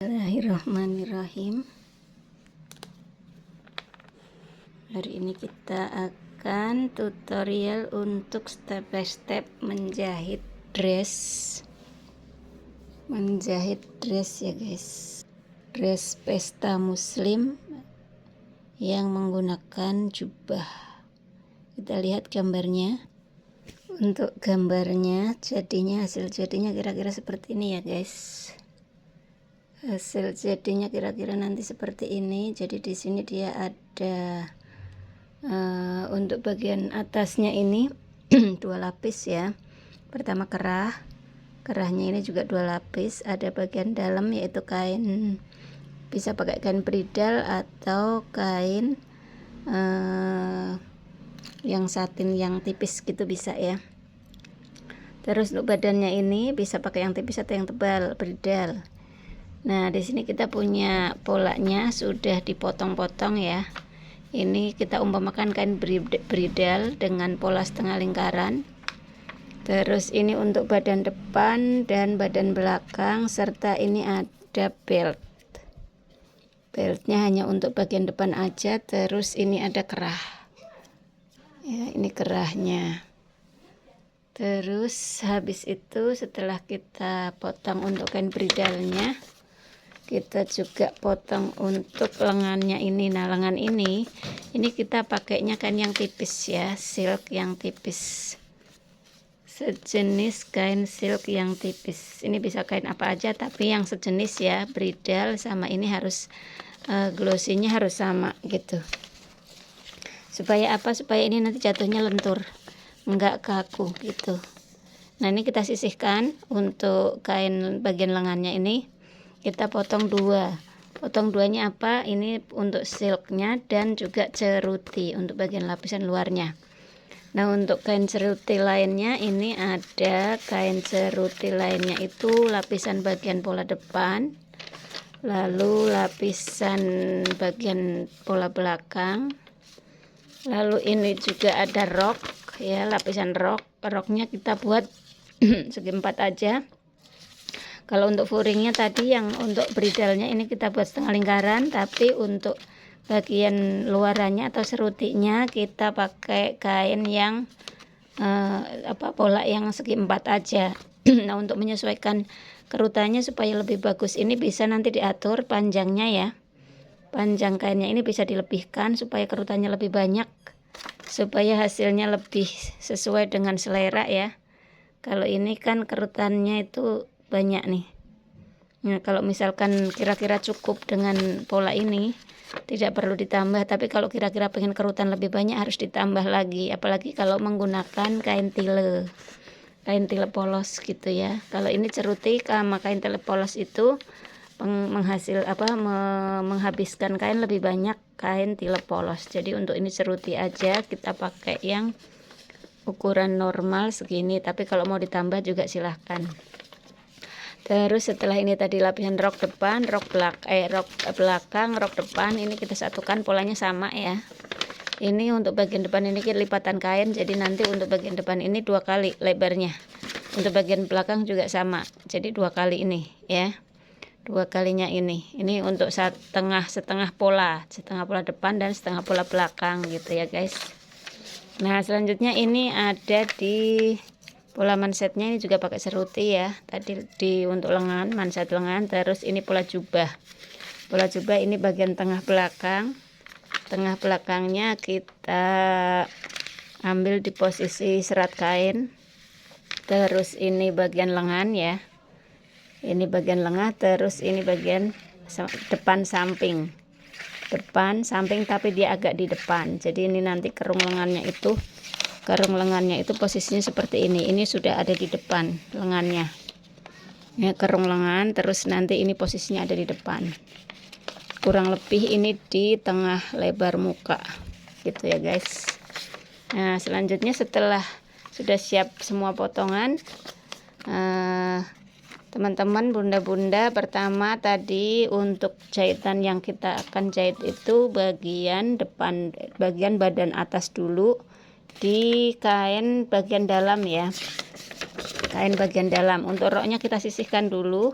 Bismillahirrahmanirrahim. Hari ini kita akan tutorial untuk step by step menjahit dress ya guys, dress pesta muslim yang menggunakan jubah. Kita lihat gambarnya. Untuk gambarnya hasil jadinya kira-kira seperti ini ya guys. Hasil jadinya kira-kira nanti seperti ini. Jadi di sini dia ada untuk bagian atasnya ini dua lapis ya. Pertama kerahnya ini juga dua lapis. Ada bagian dalam yaitu kain, bisa pakai kain bridal atau kain yang satin yang tipis gitu bisa ya. Terus untuk badannya ini bisa pakai yang tipis atau yang tebal, bridal. Nah, di sini kita punya polanya sudah dipotong-potong ya. Ini kita umpamakan kain bridal dengan pola setengah lingkaran. Terus ini untuk badan depan dan badan belakang, serta ini ada belt. Beltnya hanya untuk bagian depan aja. Terus ini ada kerah. Ya, ini kerahnya. Terus habis itu setelah kita potong untuk kain bridalnya, kita juga potong untuk lengannya ini. Nah, lengan ini kita pakainya kain yang tipis ya, silk yang tipis, sejenis kain silk yang tipis. Ini bisa kain apa aja tapi yang sejenis ya, bridal sama ini harus glossy-nya harus sama gitu. Supaya apa? Supaya ini nanti jatuhnya lentur, enggak kaku gitu. Nah, ini kita sisihkan untuk kain bagian lengannya ini. Kita potong duanya apa? Ini untuk silknya dan juga ceruti untuk bagian lapisan luarnya. Nah, untuk kain ceruti lainnya ini ada kain ceruti lainnya itu lapisan bagian pola depan, lalu lapisan bagian pola belakang, lalu ini juga ada rok ya, lapisan roknya kita buat segi 4 aja. Kalau untuk furingnya tadi yang untuk bridalnya ini kita buat setengah lingkaran, tapi untuk bagian luarannya atau serutinya kita pakai kain yang pola yang segi 4 aja. Nah, untuk menyesuaikan kerutannya supaya lebih bagus ini bisa nanti diatur panjangnya ya. Panjang kainnya ini bisa dilebihkan supaya kerutannya lebih banyak, supaya hasilnya lebih sesuai dengan selera ya. Kalau ini kan kerutannya itu banyak nih. Nah, kalau misalkan kira-kira cukup dengan pola ini tidak perlu ditambah, tapi kalau kira-kira pengen kerutan lebih banyak harus ditambah lagi, apalagi kalau menggunakan kain tile polos gitu ya. Kalau ini ceruti sama kain tile polos itu menghabiskan kain lebih banyak kain tile polos. Jadi untuk ini ceruti aja kita pakai yang ukuran normal segini, tapi kalau mau ditambah juga silahkan. Terus setelah ini tadi lapisan rok depan, rok belakang, rok depan, ini kita satukan polanya sama ya. Ini untuk bagian depan ini kita lipatan kain, jadi nanti untuk bagian depan ini 2 kali lebarnya. Untuk bagian belakang juga sama, jadi 2 kali ini ya. 2 kalinya ini untuk setengah pola depan dan setengah pola belakang gitu ya guys. Nah, selanjutnya ini ada di pola mansetnya, ini juga pakai seruti ya. Tadi untuk lengan, manset lengan. Terus ini pola jubah. Pola jubah ini bagian tengah belakang. Tengah belakangnya kita ambil di posisi serat kain. Terus ini bagian lengan ya. Ini bagian lengan, terus ini bagian depan samping tapi dia agak di depan. Jadi ini nanti kerung lengannya itu posisinya seperti ini. Ini sudah ada di depan lengannya ya, kerung lengan. Terus nanti ini posisinya ada di depan, kurang lebih ini di tengah lebar muka gitu ya guys. Nah, selanjutnya setelah sudah siap semua potongan, teman-teman, bunda-bunda, pertama tadi untuk jahitan yang kita akan jahit itu bagian depan, bagian badan atas dulu di kain bagian dalam ya. Kain bagian dalam. Untuk roknya kita sisihkan dulu.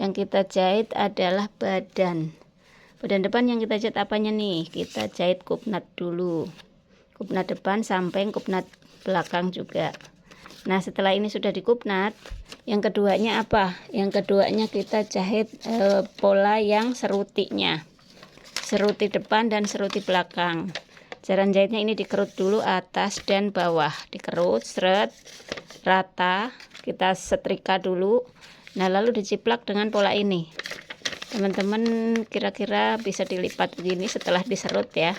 yang kita jahit adalah badan depan. Yang kita jahit apanya nih? Kita jahit kupnat dulu, kupnat depan, samping, kupnat belakang juga. Nah setelah ini sudah dikupnat, yang keduanya apa? Yang keduanya kita jahit pola yang serutinya, seruti depan dan seruti belakang. Cara jahitnya ini dikerut dulu atas dan bawah, dikerut seret rata, kita setrika dulu. Nah lalu diciplak dengan pola ini. Teman-teman kira-kira bisa dilipat begini setelah diserut ya.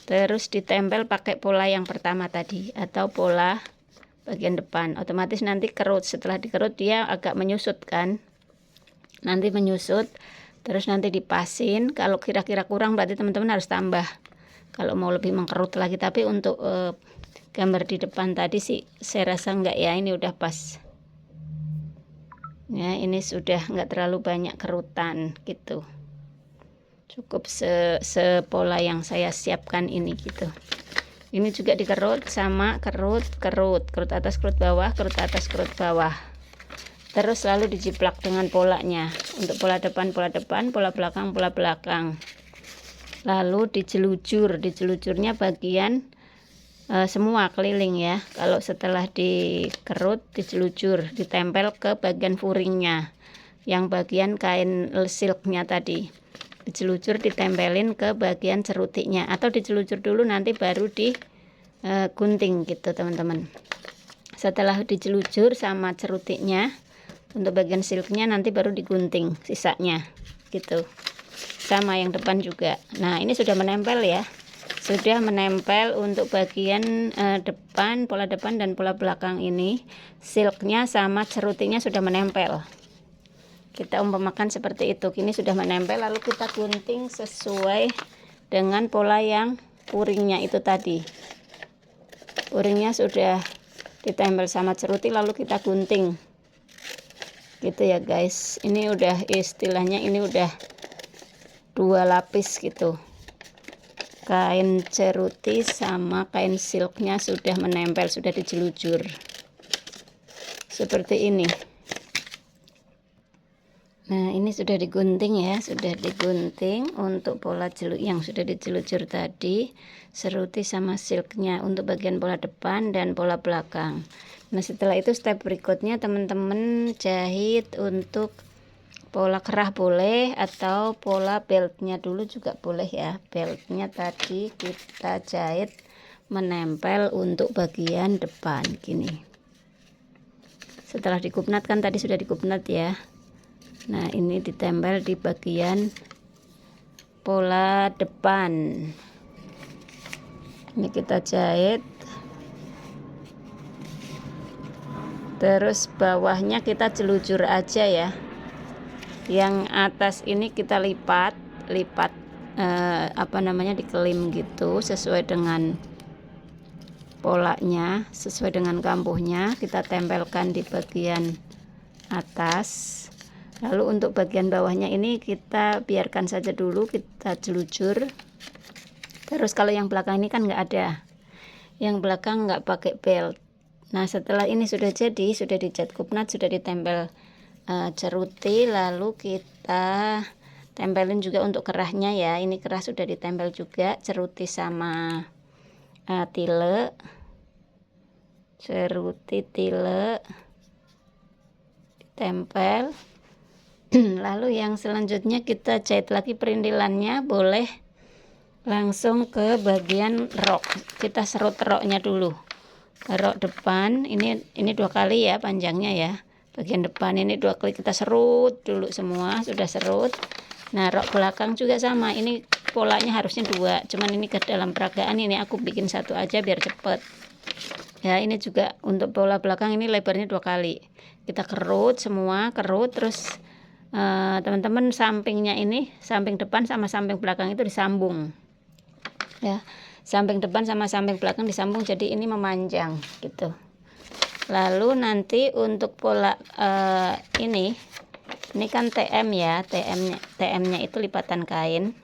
Terus ditempel pakai pola yang pertama tadi atau pola bagian depan. Otomatis nanti kerut, setelah dikerut dia agak menyusut kan. Nanti menyusut, terus nanti dipasin. Kalau kira-kira kurang berarti teman-teman harus tambah. Kalau mau lebih mengkerut lagi, tapi untuk gambar di depan tadi sih saya rasa enggak ya, ini udah pas. Ya, ini sudah enggak terlalu banyak kerutan gitu. Cukup sepola yang saya siapkan ini gitu. Ini juga dikerut sama kerut atas, kerut bawah, kerut atas, kerut bawah. Terus lalu dijiplak dengan polanya. Untuk pola depan, pola belakang. Lalu dijelujurnya bagian semua keliling ya. Kalau setelah dikerut, dijelujur, ditempel ke bagian furingnya, yang bagian kain silknya tadi, dijelujur, ditempelin ke bagian cerutinya, atau dijelujur dulu nanti baru digunting gitu teman-teman. Setelah dijelujur sama cerutinya, untuk bagian silknya nanti baru digunting sisanya gitu. Sama yang depan juga. Nah ini sudah menempel ya, sudah menempel untuk bagian depan, pola depan dan pola belakang ini. Silknya sama cerutinya sudah menempel. Kita umpamakan seperti itu. Ini sudah menempel, lalu kita gunting sesuai dengan pola yang puringnya itu tadi. Puringnya sudah ditempel sama ceruti, lalu kita gunting gitu ya guys. Ini udah istilahnya, ini udah 2 lapis gitu. Kain ceruti sama kain silknya sudah menempel, sudah dijelujur seperti ini. Nah ini sudah digunting ya, sudah digunting untuk pola yang sudah dijelujur tadi, seruti sama silknya untuk bagian pola depan dan pola belakang. Nah setelah itu step berikutnya teman-teman jahit untuk pola kerah boleh, atau pola beltnya dulu juga boleh ya. Beltnya tadi kita jahit menempel untuk bagian depan gini. Setelah dikupnat kan tadi sudah dikupnat ya. Nah ini ditempel di bagian pola depan. Ini kita jahit. Terus bawahnya kita jelujur aja ya. Yang atas ini kita lipat dikelim gitu sesuai dengan polanya, sesuai dengan kambuhnya. Kita tempelkan di bagian atas. Lalu untuk bagian bawahnya ini kita biarkan saja dulu, kita jelujur. Terus kalau yang belakang ini kan nggak ada, yang belakang nggak pakai belt. Nah setelah ini sudah jadi, sudah dicat kupnat, sudah ditempel ceruti, lalu kita tempelin juga untuk kerahnya ya. Ini kerah sudah ditempel juga, ceruti sama tile, ceruti tile ditempel. Lalu yang selanjutnya kita jahit lagi perindilannya, boleh langsung ke bagian rok. Kita serut roknya dulu. Rok depan ini 2 kali ya panjangnya ya. Bagian depan ini 2 kali kita serut dulu semua, sudah serut. Nah rok belakang juga sama, ini polanya harusnya 2, cuman ini ke dalam peragaan ini aku bikin 1 aja biar cepet ya. Ini juga untuk pola belakang, ini lebarnya 2 kali kita kerut semua, terus teman-teman sampingnya ini, samping depan sama samping belakang itu disambung ya. Samping depan sama samping belakang disambung, jadi ini memanjang gitu. Lalu nanti untuk pola ini kan TM ya, TM-nya itu lipatan kain.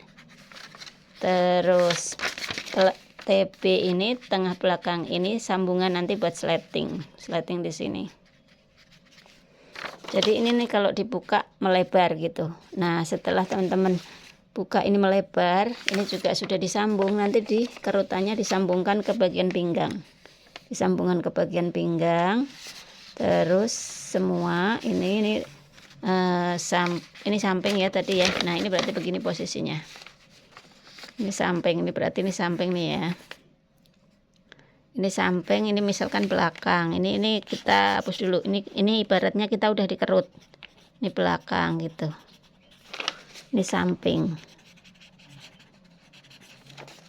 Terus TB ini tengah belakang ini sambungan nanti buat sleting di sini. Jadi ini nih kalau dibuka melebar gitu. Nah setelah teman-teman buka ini melebar, ini juga sudah disambung. Nanti di kerutannya disambungkan ke bagian pinggang, disambungkan ke bagian pinggang. Terus semua ini samping ya tadi ya. Nah ini berarti begini posisinya. Ini samping, ini berarti ini samping nih ya. Ini samping, ini misalkan belakang. Ini kita hapus dulu. Ini ibaratnya kita udah dikerut. Ini belakang gitu. Ini samping.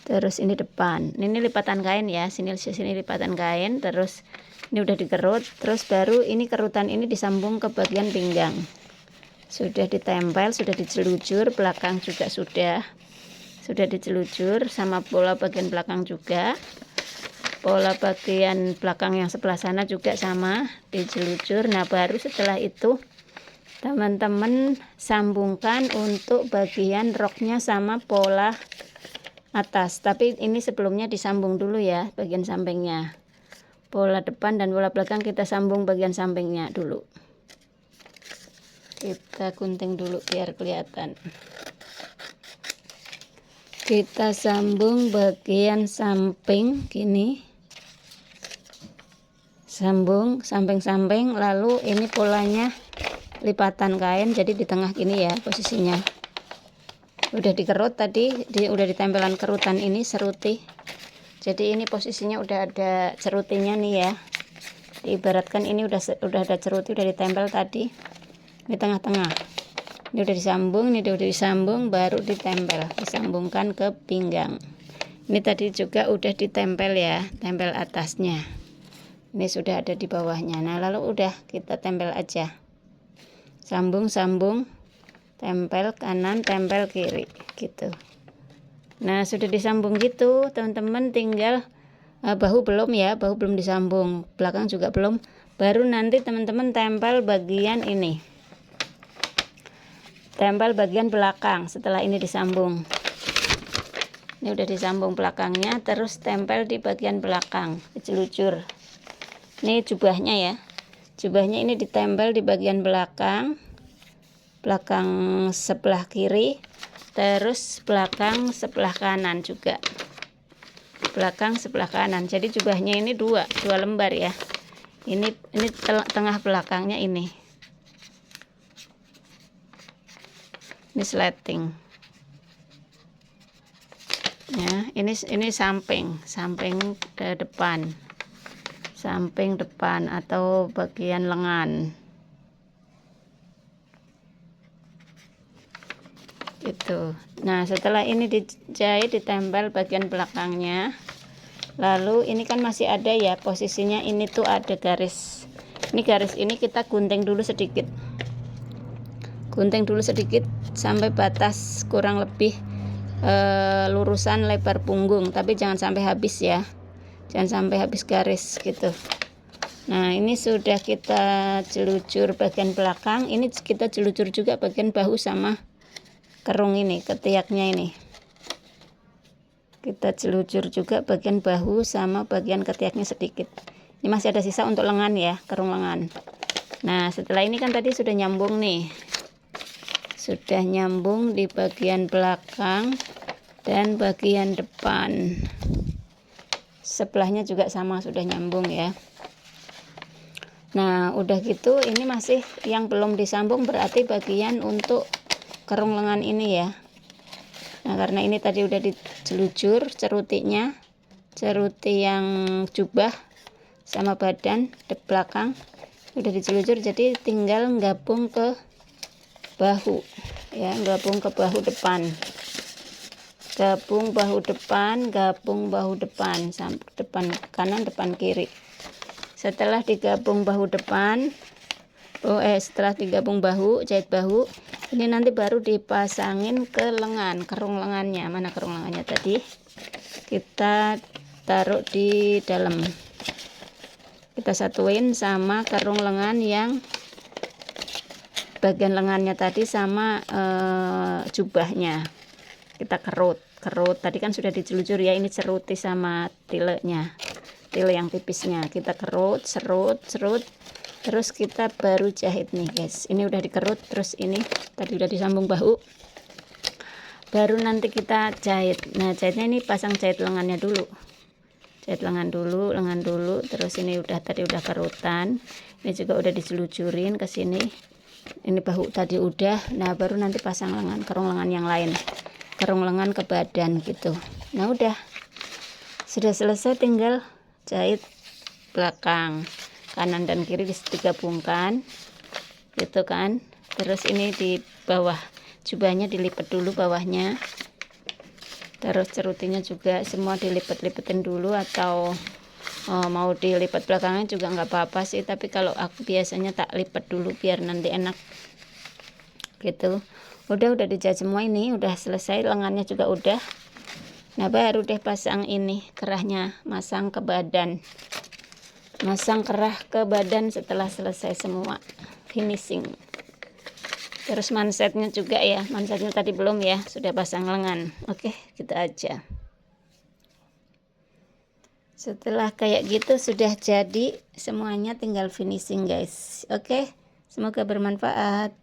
Terus ini depan. Ini lipatan kain ya. Sini lipatan kain. Terus ini udah dikerut. Terus baru ini kerutan ini disambung ke bagian pinggang. Sudah ditempel, sudah dijelujur. Belakang juga sudah dijelujur sama pola bagian belakang juga. Pola bagian belakang yang sebelah sana juga sama dijelujur. Nah baru setelah itu teman-teman sambungkan untuk bagian roknya sama pola atas. Tapi ini sebelumnya disambung dulu ya bagian sampingnya. Pola depan dan pola belakang kita sambung bagian sampingnya dulu. Kita gunting dulu biar kelihatan. Kita sambung bagian samping gini. Sambung samping-samping, lalu ini polanya lipatan kain, jadi di tengah gini ya posisinya. Udah dikerut tadi, udah ditempelan kerutan ini seruti. Jadi ini posisinya udah ada cerutinya nih ya. Diibaratkan ini udah ada ceruti, udah ditempel tadi. Di tengah-tengah. Ini udah disambung, ini udah disambung, baru ditempel, disambungkan ke pinggang. Ini tadi juga udah ditempel ya, tempel atasnya. Ini sudah ada di bawahnya. Nah lalu udah kita tempel aja, sambung, tempel kanan, tempel kiri gitu. Nah sudah disambung gitu teman-teman, tinggal bahu belum ya, bahu belum disambung, belakang juga belum. Baru nanti teman-teman tempel bagian ini, tempel bagian belakang. Setelah ini disambung, ini udah disambung belakangnya, terus tempel di bagian belakang, dijelujur. Ini jubahnya ya, jubahnya ini ditempel di bagian belakang sebelah kiri, terus belakang sebelah kanan juga, belakang sebelah kanan. Jadi jubahnya ini dua lembar ya. Ini tengah belakangnya ini sleting ya. Ini samping depan, samping depan atau bagian lengan gitu. Nah setelah ini dijahit, ditempel bagian belakangnya, lalu ini kan masih ada ya posisinya, ini tuh ada garis. Ini garis ini kita gunting dulu sedikit, sampai batas kurang lebih lurusan lebar punggung, tapi jangan sampai habis ya, jangan sampai habis garis gitu. Nah ini sudah kita jelujur bagian belakang, ini kita jelujur juga bagian bahu sama kerung ini, ketiaknya ini kita jelujur juga bagian bahu sama bagian ketiaknya sedikit. Ini masih ada sisa untuk lengan ya, kerung lengan. Nah setelah ini kan tadi sudah nyambung nih, sudah nyambung di bagian belakang dan bagian depan. Sebelahnya juga sama, sudah nyambung ya. Nah udah gitu, ini masih yang belum disambung berarti bagian untuk kerung lengan ini ya. Nah karena ini tadi udah dijelujur cerutinya, ceruti yang jubah sama badan di belakang udah dijelujur, jadi tinggal gabung ke bahu ya, gabung ke bahu depan, gabung bahu depan sampai depan kanan, depan kiri. Setelah digabung bahu depan, setelah digabung bahu, jahit bahu, ini nanti baru dipasangin ke lengan, kerung lengannya. Mana kerung lengannya tadi? Kita taruh di dalam, kita satuin sama kerung lengan yang bagian lengannya tadi sama jubahnya. Kita kerut tadi kan sudah dijelujur ya, ini ceruti sama tilenya, tile yang tipisnya kita kerut, serut Terus kita baru jahit nih guys, ini udah dikerut, terus ini tadi udah disambung bahu, baru nanti kita jahit. Nah jahitnya ini pasang jahit lengannya dulu, jahit lengan dulu, terus ini tadi udah kerutan, ini juga udah diselucurin ke sini, ini bahu tadi udah. Nah baru nanti pasang lengan, kerung lengan yang lain, kerung lengan ke badan gitu. Nah udah, sudah selesai, tinggal jahit belakang, kanan dan kiri digabungkan gitu kan. Terus ini di bawah jubahnya dilipat dulu bawahnya, terus cerutinya juga semua dilipat-lipatin dulu, atau mau dilipat belakangnya juga nggak apa-apa sih, tapi kalau aku biasanya tak lipat dulu biar nanti enak gitu. Udah dijahit semua, ini udah selesai, lengannya juga udah. Nah baru deh pasang ini kerahnya, masang ke badan, masang kerah ke badan setelah selesai semua finishing. Terus mansetnya juga ya, mansetnya tadi belum ya, sudah pasang lengan. Oke, gitu aja. Setelah kayak gitu sudah jadi semuanya, tinggal finishing guys. Oke, semoga bermanfaat.